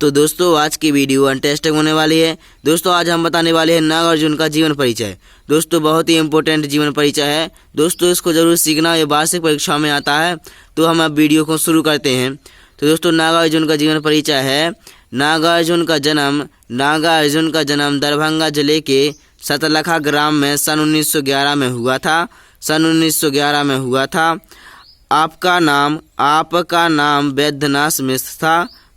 तो दोस्तों आज की वीडियो इंटरेस्टिंग होने वाली है। दोस्तों आज हम बताने वाले हैं नागार्जुन का जीवन परिचय। दोस्तों बहुत ही इम्पोर्टेंट जीवन परिचय है। दोस्तों इसको जरूर सीखना, ये वार्षिक परीक्षा में आता है। तो हम अब वीडियो को शुरू करते हैं। तो दोस्तों नागार्जुन का जीवन परिचय है। नागार्जुन का जन्म दरभंगा जिले के सतलखा ग्राम में सन 1911 में हुआ था। आपका नाम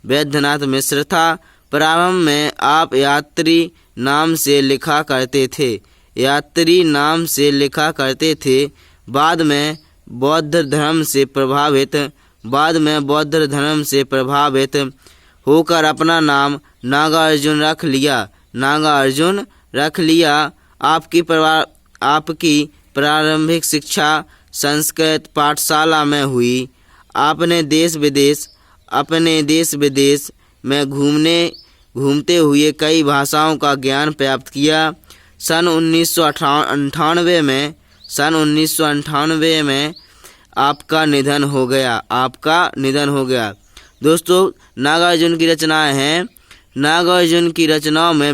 वैद्यनाथ मिश्र था। प्रारंभ में आप यात्री नाम से लिखा करते थे। बाद में बौद्ध धर्म से प्रभावित होकर अपना नाम नागार्जुन रख लिया। आपकी प्रारंभिक शिक्षा संस्कृत पाठशाला में हुई। आपने अपने देश विदेश में घूमते हुए कई भाषाओं का ज्ञान प्राप्त किया। सन 1998 में आपका निधन हो गया। दोस्तों नागार्जुन की रचनाएं हैं। नागार्जुन की रचनाओं में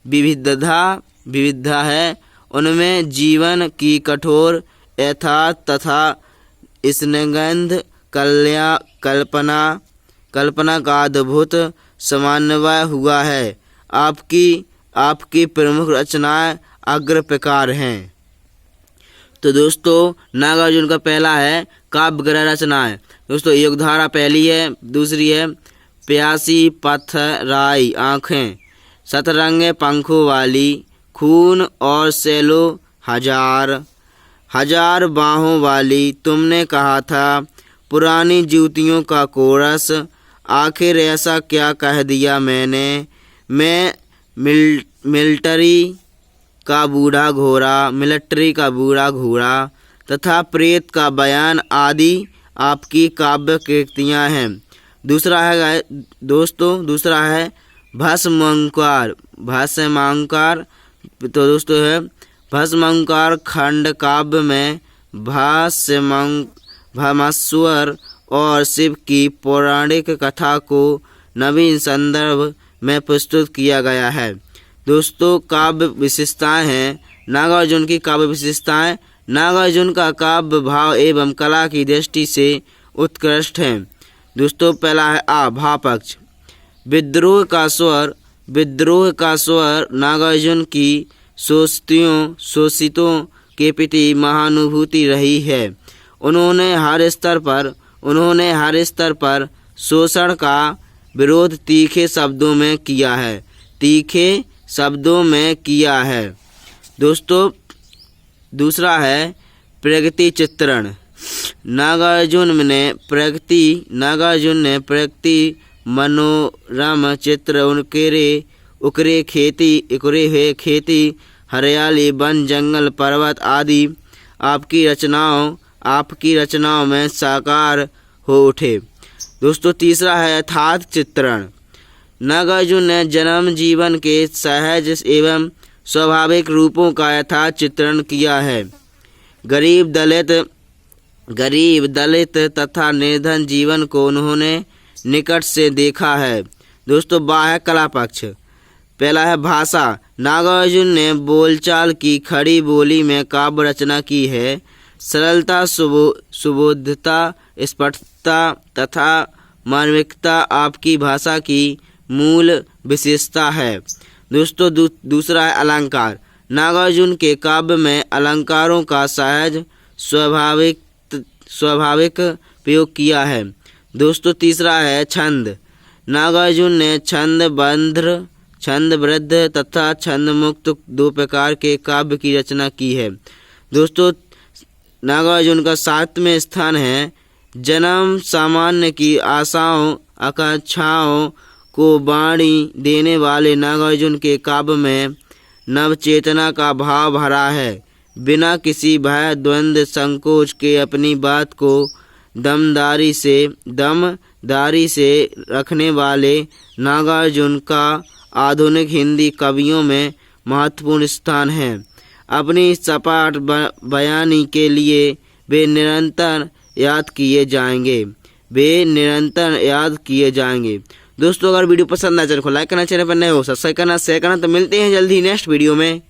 विविधता है। उनमें जीवन की कठोर यथार्थ तथा स्निग्ध कल्पना का अद्भुत समन्वय हुआ है। आपकी प्रमुख रचनाएं अग्र प्रकार हैं। तो दोस्तों नागार्जुन का पहला है काव्य ग्रह रचनाएं। दोस्तों योगधारा पहली है। दूसरी है प्यासी पथराई आँखें, सतरंगे पंखों वाली, खून और सैलो हजार बाहों वाली, तुमने कहा था, पुरानी जूतियों का कोरस, आखिर ऐसा क्या कह दिया मैंने, मैं मिलिट्री का बूढ़ा घोड़ा तथा प्रेत का बयान आदि आपकी काव्य कृतियाँ हैं। दूसरा है भस्मांकार। तो दोस्तों है भस्मांकार खंड काव्य में भस्मासुर और शिव की पौराणिक कथा को नवीन संदर्भ में प्रस्तुत किया गया है। दोस्तों काव्य विशेषताएं हैं। नागार्जुन की काव्य विशेषताएं। नागार्जुन का काव्य भाव एवं कला की दृष्टि से उत्कृष्ट है। दोस्तों पहला है भाव पक्ष। विद्रोह का स्वर नागार्जुन की शोषितों के प्रति महानुभूति रही है। उन्होंने हर स्तर पर शोषण का विरोध तीखे शब्दों में किया है। दोस्तों दूसरा है प्रगति चित्रण। नागार्जुन ने प्रगति मनोरम चित्र उकरे खेती हरियाली वन जंगल पर्वत आदि आपकी रचनाओं में साकार हो उठे। दोस्तों तीसरा है यथार्थ चित्रण। नागार्जुन ने जन्म जीवन के सहज एवं स्वाभाविक रूपों का यथार्थ चित्रण किया है। गरीब दलित तथा निर्धन जीवन को उन्होंने निकट से देखा है। दोस्तों बाह्य कला पक्ष। पहला है भाषा। नागार्जुन ने बोलचाल की खड़ी बोली में काव्य रचना की है। सरलता, सुबोधता, स्पष्टता तथा मार्मिकता आपकी भाषा की मूल विशेषता है। दोस्तों दूसरा है अलंकार। नागार्जुन के काव्य में अलंकारों का सहज स्वाभाविक प्रयोग किया है। दोस्तों तीसरा है छंद। नागार्जुन ने छंदबद्ध तथा छंद मुक्त दो प्रकार के काव्य की रचना की है। दोस्तों नागार्जुन का 7वें स्थान है। जन्म सामान्य की आशाओं आकांक्षाओं को वाणी देने वाले नागार्जुन के काव्य में नवचेतना का भाव भरा है। बिना किसी भय द्वंद्व संकोच के अपनी बात को दमदारी से रखने वाले नागार्जुन का आधुनिक हिंदी कवियों में महत्वपूर्ण स्थान है। अपनी सपाट बयानी के लिए वे निरंतर याद किए जाएंगे। दोस्तों अगर वीडियो पसंद आए चैनल को लाइक करना, चैनल पर नए हो सब्सक्राइब करना, शेयर करना। तो मिलते हैं जल्दी नेक्स्ट वीडियो में।